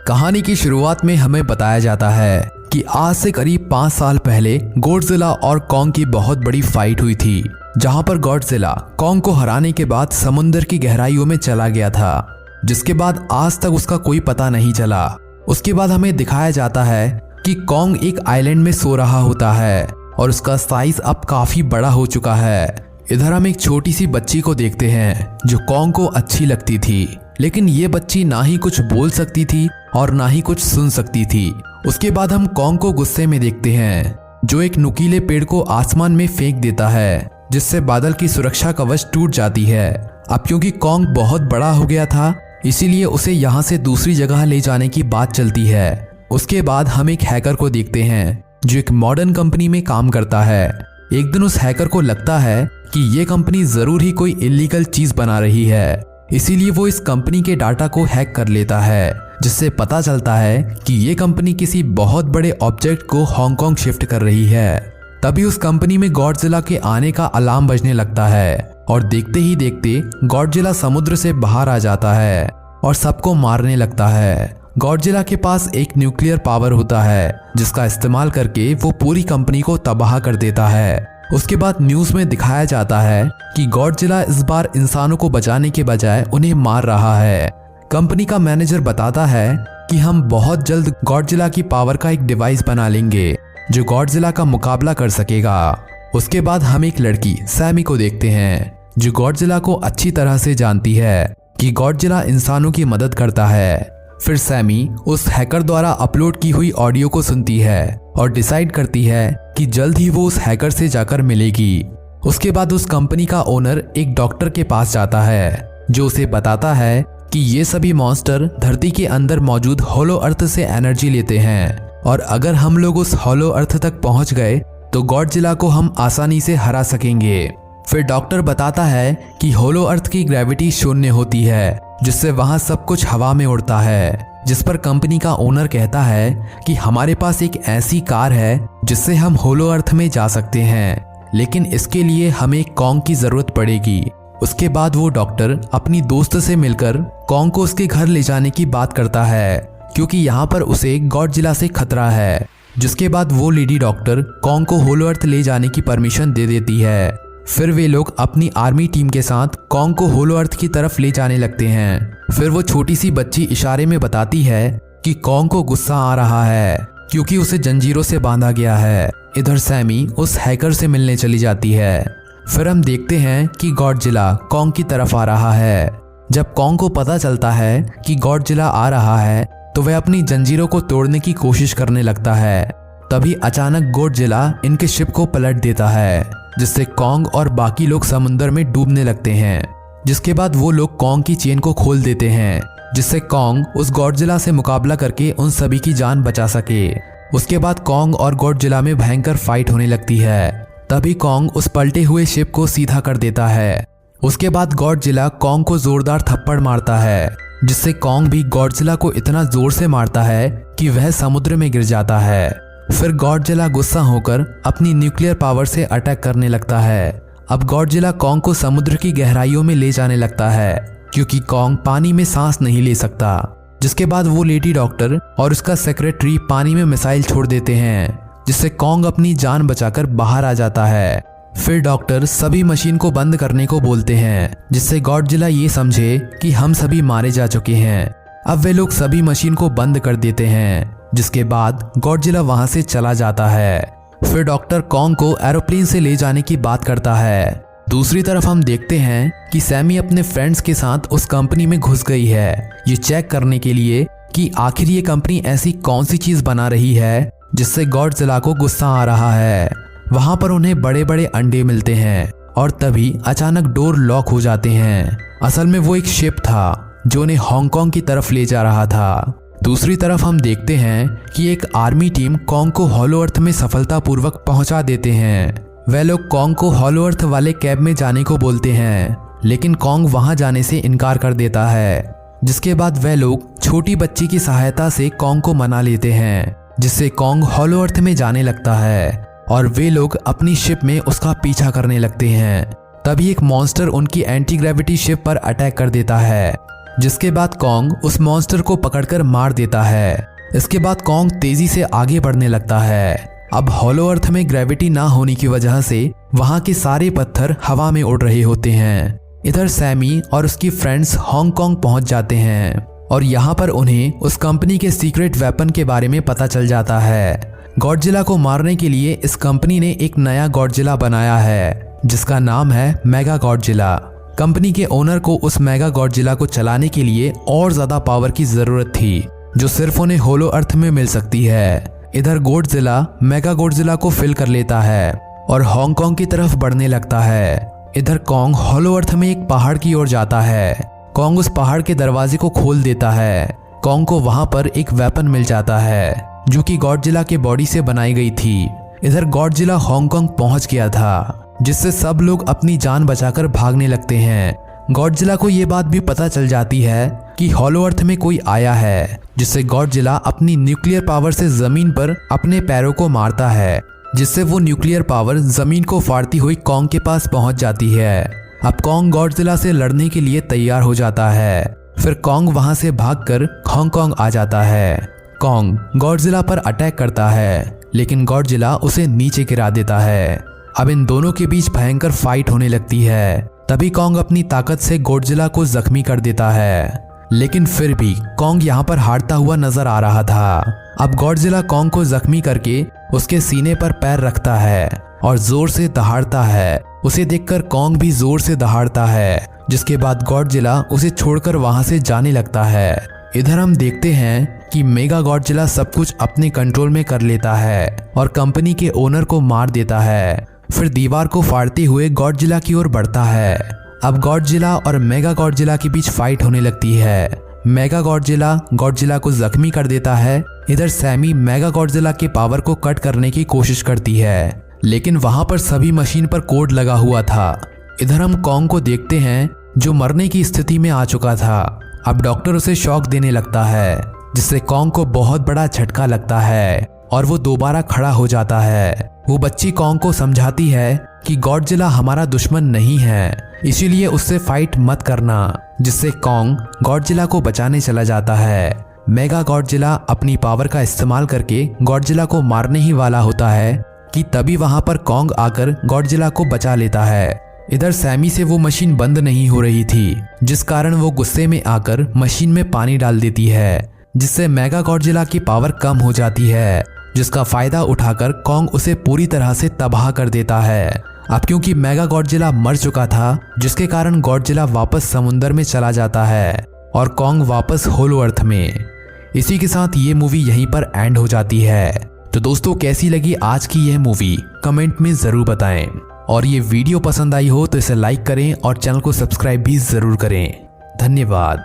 कहानी की शुरुआत में हमें बताया जाता है कि आज से करीब 5 साल पहले गॉडजिला और कॉन्ग की बहुत बड़ी फाइट हुई थी, जहां पर गॉडजिला कॉन्ग को हराने के बाद समुद्र की गहराइयों में चला गया था, जिसके बाद आज तक उसका कोई पता नहीं चला। उसके बाद हमें दिखाया जाता है कि कॉन्ग एक आइलैंड में सो रहा होता है और उसका साइज अब काफी बड़ा हो चुका है। इधर हम एक छोटी सी बच्ची को देखते हैं जो कॉन्ग को अच्छी लगती थी, लेकिन ये बच्ची ना ही कुछ बोल सकती थी और ना ही कुछ सुन सकती थी। उसके बाद हम कॉन्ग को गुस्से में देखते हैं जो एक नुकीले पेड़ को आसमान में फेंक देता है, जिससे बादल की सुरक्षा कवच टूट जाती है। अब क्योंकि कॉन्ग बहुत बड़ा हो गया था, इसीलिए उसे यहाँ से दूसरी जगह ले जाने की बात चलती है। उसके बाद हम एक हैकर को देखते हैं जो एक मॉडर्न कंपनी में काम करता है। एक दिन उस हैकर को लगता है कि ये कंपनी जरूर ही कोई इलीगल चीज बना रही है, इसीलिए वो इस कंपनी के डाटा को हैक कर लेता है, जिससे पता चलता है कि ये कंपनी किसी बहुत बड़े ऑब्जेक्ट को हांगकांग शिफ्ट कर रही है। तभी उस कंपनी में गॉडजिला के आने का अलार्म बजने लगता है और देखते ही देखते गॉडजिला समुद्र से बाहर आ जाता है और सबको मारने लगता है। गॉडजिला के पास एक न्यूक्लियर पावर होता है जिसका इस्तेमाल करके वो पूरी कंपनी को तबाह कर देता है। उसके बाद न्यूज में दिखाया जाता है कि गॉडजिला इस बार इंसानों को बचाने के बजाय उन्हें मार रहा है। कंपनी का मैनेजर बताता है कि हम बहुत जल्द गॉडजिला की पावर का एक डिवाइस बना लेंगे जो गॉडजिला का मुकाबला कर सकेगा। उसके बाद हम एक लड़की सैमी को देखते हैं जो गॉडजिला को अच्छी तरह से जानती है कि गॉडजिला इंसानों की मदद करता है। फिर सैमी उस हैकर द्वारा अपलोड की हुई ऑडियो को सुनती है और डिसाइड करती है कि जल्द ही वो उस हैकर से जाकर मिलेगी। उसके बाद उस कंपनी का ओनर एक डॉक्टर के पास जाता है जो उसे बताता है कि ये सभी मॉन्स्टर धरती के अंदर मौजूद होलो अर्थ से एनर्जी लेते हैं और अगर हम लोग उस होलो अर्थ तक पहुंच गए तो गॉडजिला को हम आसानी से हरा सकेंगे। फिर डॉक्टर बताता है कि होलो अर्थ की ग्रेविटी शून्य होती है, जिससे वहां सब कुछ हवा में उड़ता है। जिस पर कंपनी का ओनर कहता है कि हमारे पास एक ऐसी कार है जिससे हम होलो अर्थ में जा सकते हैं, लेकिन इसके लिए हमें कॉन्ग की जरूरत पड़ेगी। उसके बाद वो डॉक्टर अपनी दोस्त से मिलकर कॉन्ग को उसके घर ले जाने की बात करता है, क्योंकि यहाँ पर उसे गॉडजिला से खतरा है। जिसके बाद वो लेडी डॉक्टर कॉन्ग को होलो अर्थ ले जाने की परमिशन दे देती है। फिर वे लोग अपनी आर्मी टीम के साथ कॉन्ग को होलो अर्थ की तरफ ले जाने लगते हैं। फिर वो छोटी सी बच्ची इशारे में बताती है कि कॉन्ग को गुस्सा आ रहा है क्योंकि उसे जंजीरों से बांधा गया है। इधर सैमी उस हैकर से मिलने चली जाती है। फिर हम देखते हैं कि गॉडजिला कॉन्ग की तरफ आ रहा है। जब कॉन्ग को पता चलता है कि गॉडजिला आ रहा है तो वह अपनी जंजीरों को तोड़ने की कोशिश करने लगता है। तभी अचानक गॉडजिला इनके शिप को पलट देता है, जिससे कॉन्ग और बाकी लोग समुद्र में डूबने लगते हैं। जिसके बाद वो लोग कॉन्ग की चेन को खोल देते हैं, जिससे कॉन्ग उस गॉडजिला से मुकाबला करके उन सभी की जान बचा सके। उसके बाद कॉन्ग और गॉडजिला में भयंकर फाइट होने लगती है। तभी कॉन्ग उस पलटे हुए शिप को सीधा कर देता है। उसके बाद गॉडजिला कॉन्ग को जोरदार थप्पड़ मारता है, जिससे कॉन्ग भी गॉडजिला को इतना जोर से मारता है कि वह समुद्र में गिर जाता है। फिर गॉडजिला गुस्सा होकर अपनी न्यूक्लियर पावर से अटैक करने लगता है। अब गॉडजिला कॉन्ग को समुद्र की गहराइयों में ले जाने लगता है, क्योंकि कॉन्ग पानी में सांस नहीं ले सकता। जिसके बाद वो लेडी डॉक्टर और उसका सेक्रेटरी पानी में मिसाइल छोड़ देते हैं, जिससे कॉन्ग अपनी जान बचाकर बाहर आ जाता है। फिर डॉक्टर सभी मशीन को बंद करने को बोलते हैं, जिससे गॉडजिला ये समझे कि हम सभी मारे जा चुके हैं। अब वे लोग सभी मशीन को बंद कर देते हैं, जिसके बाद गॉडजिला वहां से चला जाता है। फिर डॉक्टर कॉन्ग को एरोप्लेन से ले जाने की बात करता है। दूसरी तरफ हम देखते हैं कि सैमी अपने फ्रेंड्स के साथ उस कंपनी में घुस गई है, ये चेक करने के लिए कि आखिर ये कंपनी ऐसी कौन सी चीज बना रही है जिससे गॉडजिला को गुस्सा आ रहा है। वहां पर उन्हें बड़े बड़े अंडे मिलते हैं और तभी अचानक डोर लॉक हो जाते हैं। असल में वो एक शिप था जो उन्हें हांगकांग की तरफ ले जा रहा था। दूसरी तरफ हम देखते हैं कि एक आर्मी टीम कॉन्ग को होलो अर्थ में सफलतापूर्वक पहुंचा देते हैं। वे लोग कॉन्ग को होलो अर्थ वाले कैब में जाने को बोलते हैं, लेकिन कॉन्ग वहां जाने से इनकार कर देता है। जिसके बाद वे लोग छोटी बच्ची की सहायता से कॉन्ग को मना लेते हैं, जिससे कॉन्ग होलो अर्थ में जाने लगता है और वे लोग अपनी शिप में उसका पीछा करने लगते हैं। तभी एक मॉन्स्टर उनकी एंटी ग्रेविटी शिप पर अटैक कर देता है। जिसके बाद कॉन्ग उस मॉन्स्टर को पकड़कर मार देता है। इसके बाद कॉन्ग तेजी से आगे बढ़ने लगता है। अब हॉलो अर्थ में ग्रेविटी ना होने की वजह से वहां के सारे पत्थर हवा में उड़ रहे होते हैं। इधर सैमी और उसकी फ्रेंड्स हांगकांग पहुंच जाते हैं और यहाँ पर उन्हें उस कंपनी के सीक्रेट वेपन के बारे में पता चल जाता है। गॉडजिला को मारने के लिए इस कंपनी ने एक नया गॉडजिला बनाया है जिसका नाम है मेगा गॉडजिला। कंपनी के ओनर को उस मेगा गॉडजिला को चलाने के लिए और ज्यादा पावर की जरूरत थी जो सिर्फ उन्हें होलो अर्थ में मिल सकती है। इधर गॉडजिला मेगा गॉडजिला को फिल कर लेता है और हांगकांग की तरफ बढ़ने लगता है। इधर कॉन्ग हॉलो अर्थ में एक पहाड़ की ओर जाता है। कॉन्ग उस पहाड़ के दरवाजे को खोल देता है। कॉन्ग को वहां पर एक वेपन मिल जाता है जो कि गॉडजिला के बॉडी से बनाई गई थी। इधर गॉडजिला हांगकांग पहुंच गया था जिससे सब लोग अपनी जान बचाकर भागने लगते हैं। गॉडजिला को ये बात भी पता चल जाती है कि हॉलो अर्थ में कोई आया है, जिससे गॉडजिला अपनी न्यूक्लियर पावर से जमीन पर अपने पैरों को मारता है, जिससे वो न्यूक्लियर पावर जमीन को फाड़ती हुई कॉन्ग के पास पहुंच जाती है। अब कॉन्ग गॉडजिला से लड़ने के लिए तैयार हो जाता है। फिर कॉन्ग वहां से भागकर हांगकांग आ जाता है। कॉन्ग गॉडजिला पर अटैक करता है लेकिन गॉडजिला उसे नीचे गिरा देता है। अब इन दोनों के बीच भयंकर फाइट होने लगती है। तभी कॉन्ग अपनी ताकत से गॉडजिला को जख्मी कर देता है, लेकिन फिर भी कॉन्ग यहाँ पर हारता हुआ नजर आ रहा था। अब गॉडजिला कॉन्ग को जख्मी करके उसके सीने पर पैर रखता है और जोर से दहाड़ता है। उसे देखकर कॉन्ग भी जोर से दहाड़ता है, जिसके बाद गॉडजिला उसे छोड़कर वहां से जाने लगता है। इधर हम देखते हैं कि मेगा गॉडजिला सब कुछ अपने कंट्रोल में कर लेता है और कंपनी के ओनर को मार देता है। फिर दीवार को फाड़ते हुए गॉडजिला की ओर बढ़ता है। अब गॉडजिला और मेगा गॉडजिला के बीच फाइट होने लगती है। मेगा गॉडजिला गॉडजिला को जख्मी कर देता है। इधर सैमी मेगा गॉडजिला के पावर को कट करने की कोशिश करती है, लेकिन वहां पर सभी मशीन पर कोड लगा हुआ था। इधर हम कॉन्ग को देखते हैं जो मरने की स्थिति में आ चुका था। अब डॉक्टर उसे शॉक देने लगता है, जिससे कॉन्ग को बहुत बड़ा झटका लगता है और वो दोबारा खड़ा हो जाता है। वो बच्ची कॉन्ग को समझाती है कि गॉडजिला हमारा दुश्मन नहीं है, इसीलिए उससे फाइट मत करना, जिससे कॉन्ग गॉडजिला को बचाने चला जाता है। मेगा गॉडजिला अपनी पावर का इस्तेमाल करके गॉडजिला को मारने ही वाला होता है कि तभी वहां पर कॉन्ग आकर गॉडजिला को बचा लेता है। इधर सैमी से वो मशीन बंद नहीं हो रही थी, जिस कारण वो गुस्से में आकर मशीन में पानी डाल देती है, जिससे मेगा गॉडजिला की पावर कम हो जाती है, जिसका फायदा उठाकर कॉन्ग उसे पूरी तरह से तबाह कर देता है। अब क्योंकि मेगा गॉडजिला मर चुका था, जिसके कारण गॉडजिला वापस समुंदर में चला जाता है और कॉन्ग वापस होलो अर्थ में। इसी के साथ ये मूवी यहीं पर एंड हो जाती है। तो दोस्तों, कैसी लगी आज की यह मूवी कमेंट में जरूर बताएं, और ये वीडियो पसंद आई हो तो इसे लाइक करें और चैनल को सब्सक्राइब भी जरूर करें। धन्यवाद।